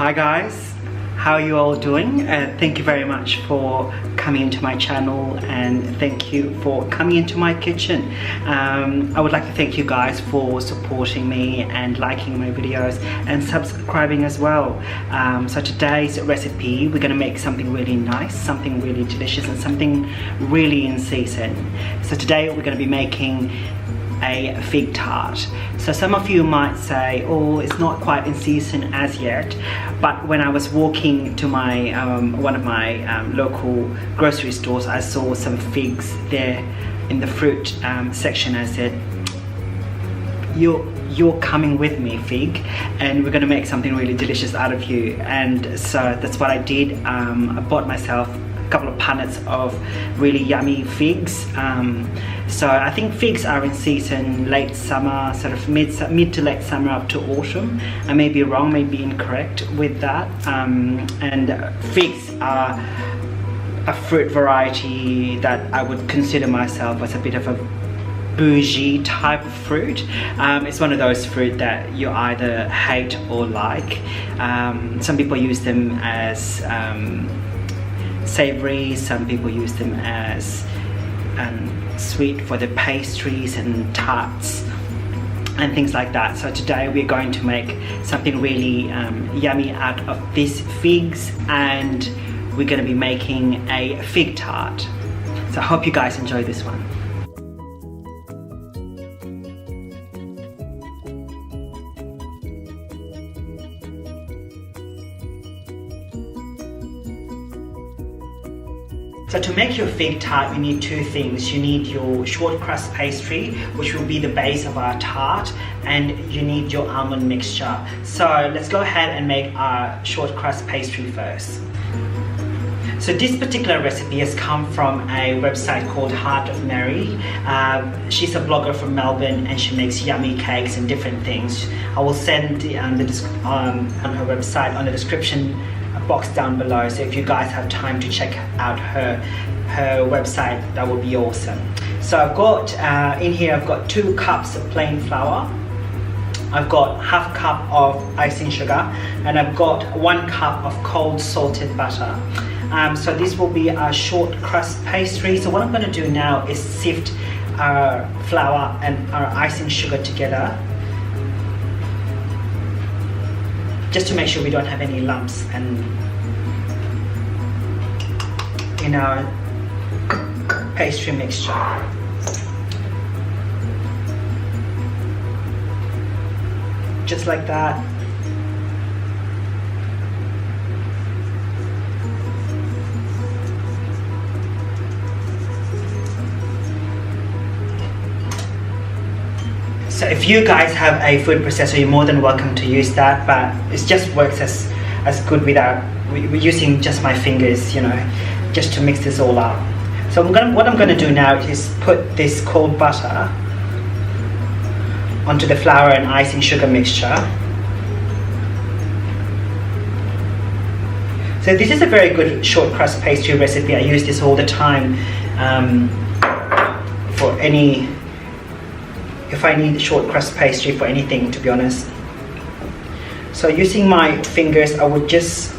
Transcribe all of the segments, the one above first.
Hi guys, how are you all doing? Thank you very much for coming into my channel and thank you for coming into my kitchen. I would like to thank you guys for supporting me and liking my videos and subscribing as well. So today's recipe, we're going to make something really nice, something really delicious and something really in season. So today we're going to be making a fig tart. So some of you might say, oh, it's not quite in season as yet, but when I was walking to my one of my local grocery stores, I saw some figs there in the fruit section. I said, you're coming with me, fig, and we're gonna make something really delicious out of you. And so that's what I did. I bought myself a couple of punnets of really yummy figs. So I think figs are in season late summer, sort of mid to late summer up to autumn. I may be wrong, may be incorrect with that. And figs are a fruit variety that I would consider myself as a bit of a bougie type of fruit. It's one of those fruit that you either hate or like. Some people use them as savory, some people use them as sweet for the pastries and tarts and things like that. So today we're going to make something really yummy out of these figs, and we're going to be making a fig tart. So I hope you guys enjoy this one. So to make your fig tart, you need two things. You need your short crust pastry, which will be the base of our tart, and you need your almond mixture. So let's go ahead and make our short crust pastry first. So this particular recipe has come from a website called Heart of Mary. She's a blogger from Melbourne and she makes yummy cakes and different things. I will send on her website on the description box down below, so if you guys have time to check out her website, that would be awesome. So I've got in here, I've got 2 cups of plain flour, I've got half a cup of icing sugar, and I've got 1 cup of cold salted butter. So this will be our short crust pastry. So what I'm going to do now is sift our flour and our icing sugar together, just to make sure we don't have any lumps and in our pastry mixture. Just like that. So if you guys have a food processor, you're more than welcome to use that, but it just works as good without using just my fingers, you know, just to mix this all up. So what I'm going to do now is put this cold butter onto the flour and icing sugar mixture. So this is a very good short crust pastry recipe. I use this all the time for if I need short crust pastry for anything, to be honest. So using my fingers, I would just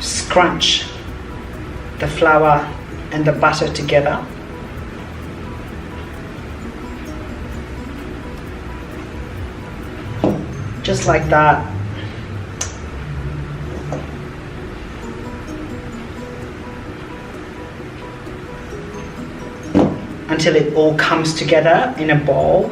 scrunch the flour and the butter together. Just like that. Until it all comes together in a bowl.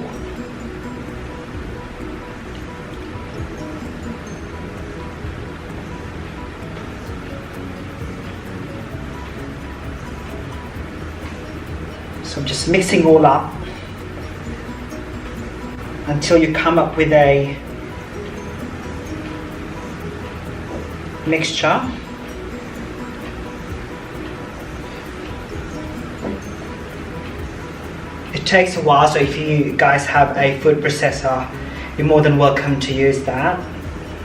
So just mixing all up until you come up with a mixture. It takes a while, so if you guys have a food processor, you're more than welcome to use that.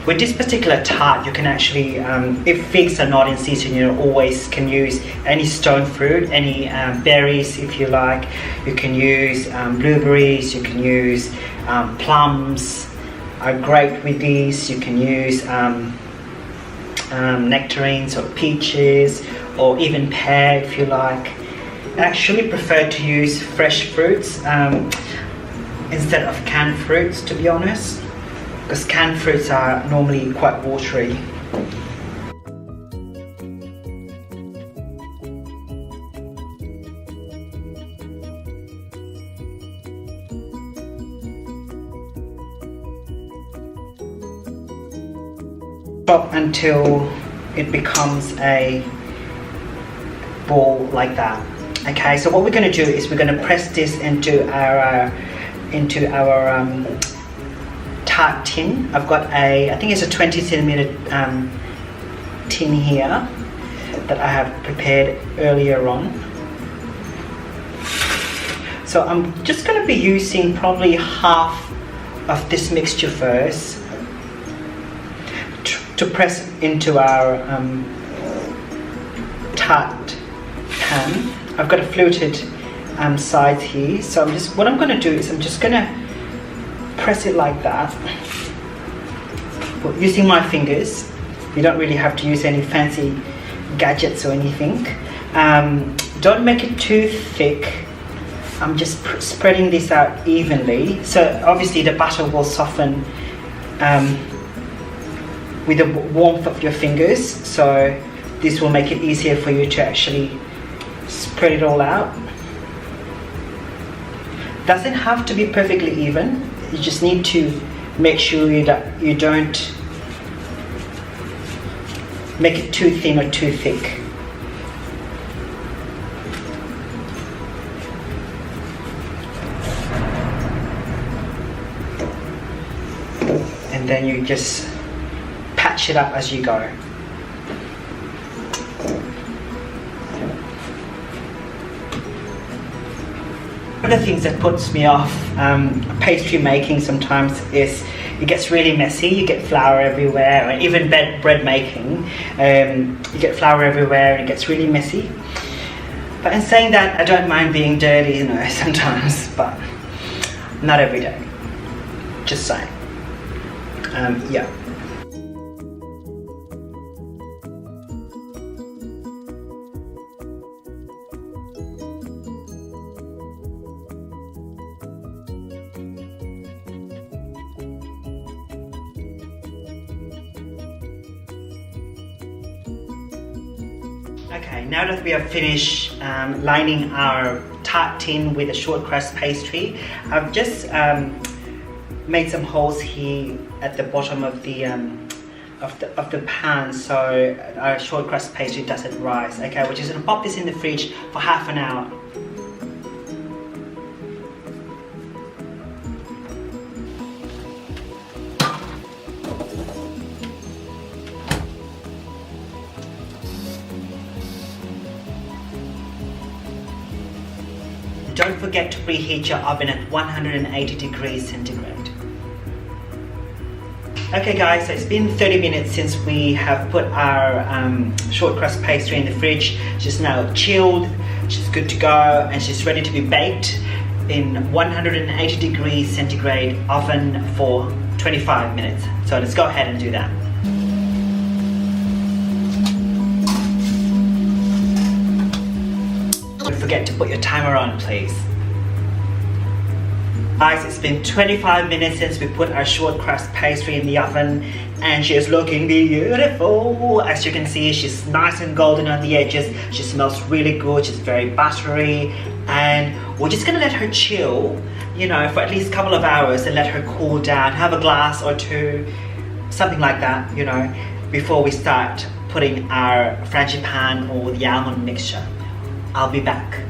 With this particular tart, you can actually, if figs are not in season, you always can use any stone fruit, any berries if you like. You can use blueberries, you can use plums, are great with these. You can use nectarines or peaches or even pear if you like. I actually prefer to use fresh fruits instead of canned fruits, to be honest, because canned fruits are normally quite watery. Chop until it becomes a ball like that. Okay, so what we're going to do is we're going to press this into our tart tin. I've got I think it's a 20 centimeter tin here that I have prepared earlier on. So I'm just going to be using probably half of this mixture first to press into our tart pan. I've got a fluted side here, so what I'm going to do is I'm just going to press it like that, but using my fingers. You don't really have to use any fancy gadgets or anything. Don't make it too thick. I'm just spreading this out evenly, so obviously the butter will soften with the warmth of your fingers, so this will make it easier for you to actually spread it all out. Doesn't have to be perfectly even. You just need to make sure that you don't make it too thin or too thick. And then you just patch it up as you go. One of the things that puts me off pastry making sometimes is it gets really messy. You get flour everywhere, and even bread making, you get flour everywhere and it gets really messy. But in saying that, I don't mind being dirty, you know, sometimes, but not every day. Just saying. Yeah. Okay, now that we have finished lining our tart tin with a short crust pastry, I've just made some holes here at the bottom of the pan, so our short crust pastry doesn't rise. Okay, we're just going to pop this in the fridge for half an hour. Don't forget to preheat your oven at 180 degrees centigrade. Okay guys, so it's been 30 minutes since we have put our short crust pastry in the fridge. She's now chilled, she's good to go, and she's ready to be baked in 180 degrees centigrade oven for 25 minutes. So let's go ahead and do that. Don't forget to put your timer on, please. Guys, it's been 25 minutes since we put our short crust pastry in the oven, and she's looking beautiful. As you can see, she's nice and golden on the edges. She smells really good. She's very buttery, and we're just gonna let her chill, you know, for at least a couple of hours and let her cool down. Have a glass or two, something like that, you know, before we start putting our frangipane or the almond mixture. I'll be back.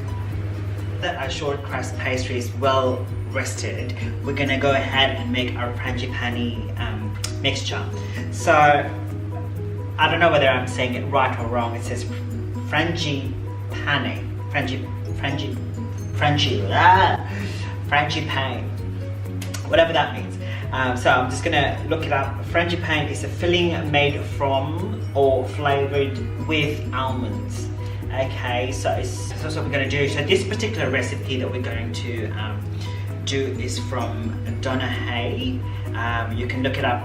That our short crust pastry is well rested, we're gonna go ahead and make our frangipane mixture. So I don't know whether I'm saying it right or wrong. It says frangipane, whatever that means. So I'm just gonna look it up. Frangipane is a filling made from or flavored with almonds. Okay, so that's what we're going to do. So this particular recipe that we're going to do is from Donna. You can look it up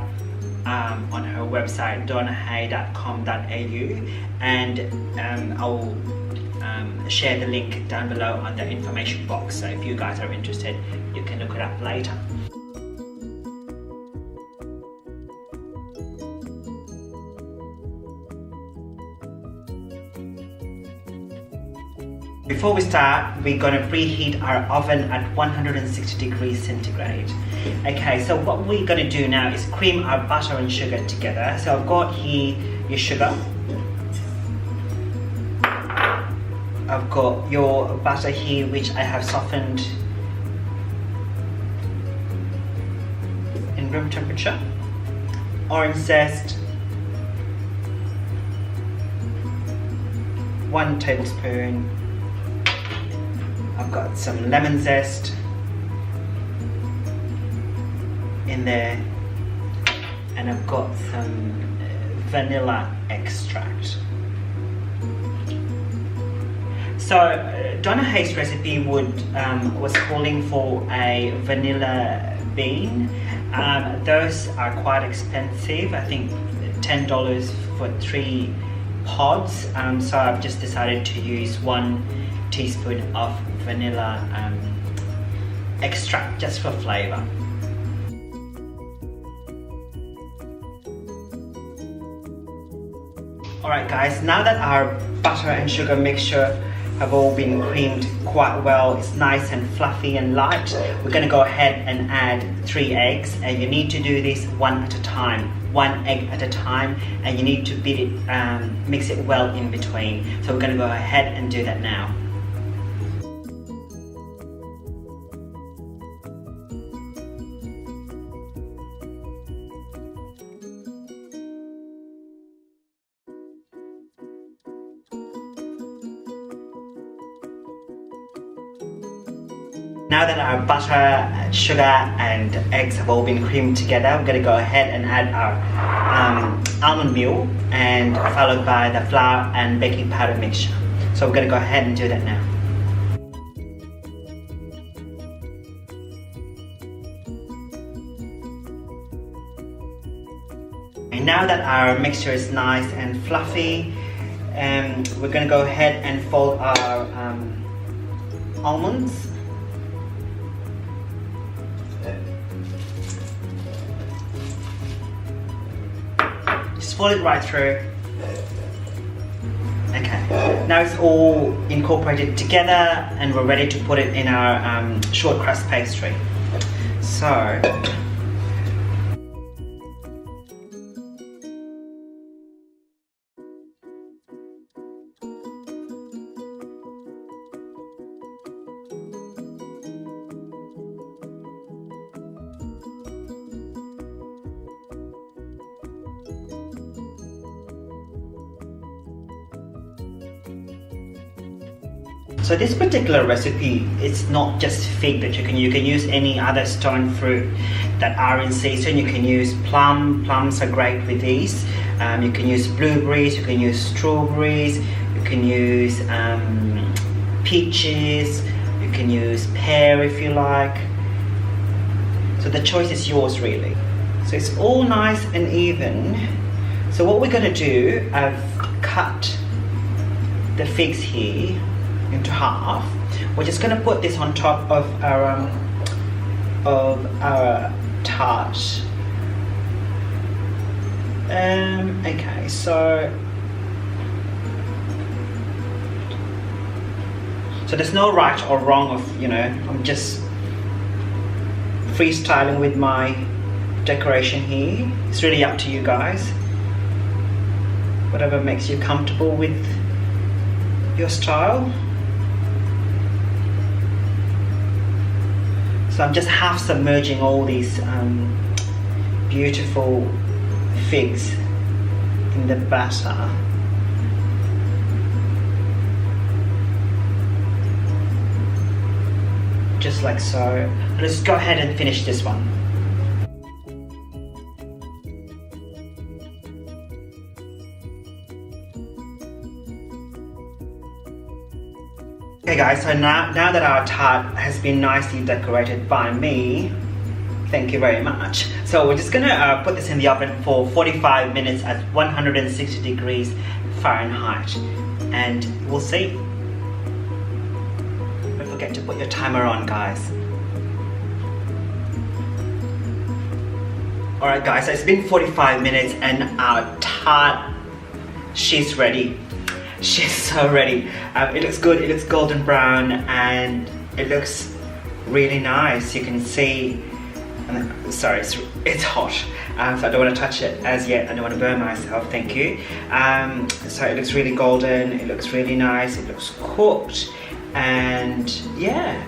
on her website donnahay.com.au, and I'll share the link down below on the information box, so if you guys are interested you can look it up later. Before we start, we're going to preheat our oven at 160 degrees centigrade. Okay, so what we're going to do now is cream our butter and sugar together. So I've got here your sugar. I've got your butter here, which I have softened in room temperature. Orange zest, 1 tablespoon. I've got some lemon zest in there, and I've got some vanilla extract. So Donna Hay's recipe was calling for a vanilla bean. Those are quite expensive. I think $10 for 3 pods. So I've just decided to use 1 teaspoon of vanilla extract just for flavor. Alright guys, now that our butter and sugar mixture have all been creamed quite well, it's nice and fluffy and light, we're going to go ahead and add 3 eggs, and you need to do this one at a time, 1 egg at a time, and you need to beat it, mix it well in between. So we're going to go ahead and do that now. Now that our butter, sugar and eggs have all been creamed together, we're going to go ahead and add our almond meal, and followed by the flour and baking powder mixture. So we're going to go ahead and do that now. And now that our mixture is nice and fluffy, we're going to go ahead and fold our almonds. Just fold it right through. Okay, now it's all incorporated together and we're ready to put it in our short crust pastry. So, so this particular recipe, it's not just fig that you can use any other stone fruit that are in season. You can use plums are great with these. You can use blueberries, you can use strawberries, you can use peaches, you can use pear if you like. So the choice is yours really. So it's all nice and even. So what we're going to do, I've cut the figs here into half. We're just going to put this on top of our tart. Okay, so there's no right or wrong of, I'm just freestyling with my decoration here. It's really up to you guys. Whatever makes you comfortable with your style. So I'm just half submerging all these beautiful figs in the batter. Just like so. Let's go ahead and finish this one. Okay guys, so now that our tart has been nicely decorated by me, Thank you very much. So we're just gonna put this in the oven for 45 minutes at 160 degrees Fahrenheit, and we'll see. Don't forget to put your timer on, guys. Alright guys, so it's been 45 minutes and our tart, she's ready. She's so ready. It looks good, it looks golden brown, and it looks really nice. You can see, sorry, it's hot, so I don't want to touch it as yet. I don't want to burn myself, thank you. So it looks really golden, it looks really nice, it looks cooked, and yeah,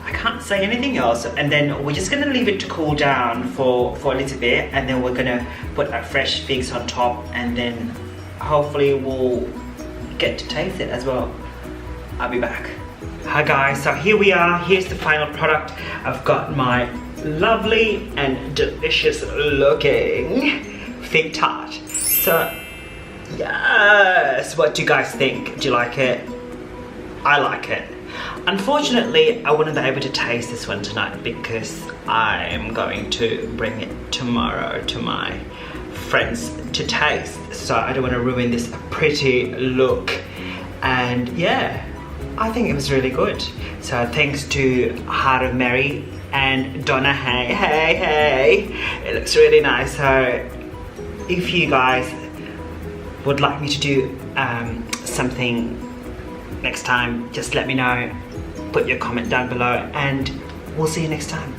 I can't say anything else. And then we're just gonna leave it to cool down for a little bit, and then we're gonna put our fresh figs on top, and then hopefully we'll get to taste it as well. I'll be back. Hi guys, so here we are. Here's the final product. I've got my lovely and delicious looking fig tart. So yes, what do you guys think? Do you like it? I like it. Unfortunately, I wouldn't be able to taste this one tonight because I'm going to bring it tomorrow to my friends to taste. So I don't want to ruin this pretty look. And yeah, I think it was really good. So thanks to Heart of Mary and Donna, hey. It looks really nice. So if you guys would like me to do something next time, just let me know. Put your comment down below, and we'll see you next time.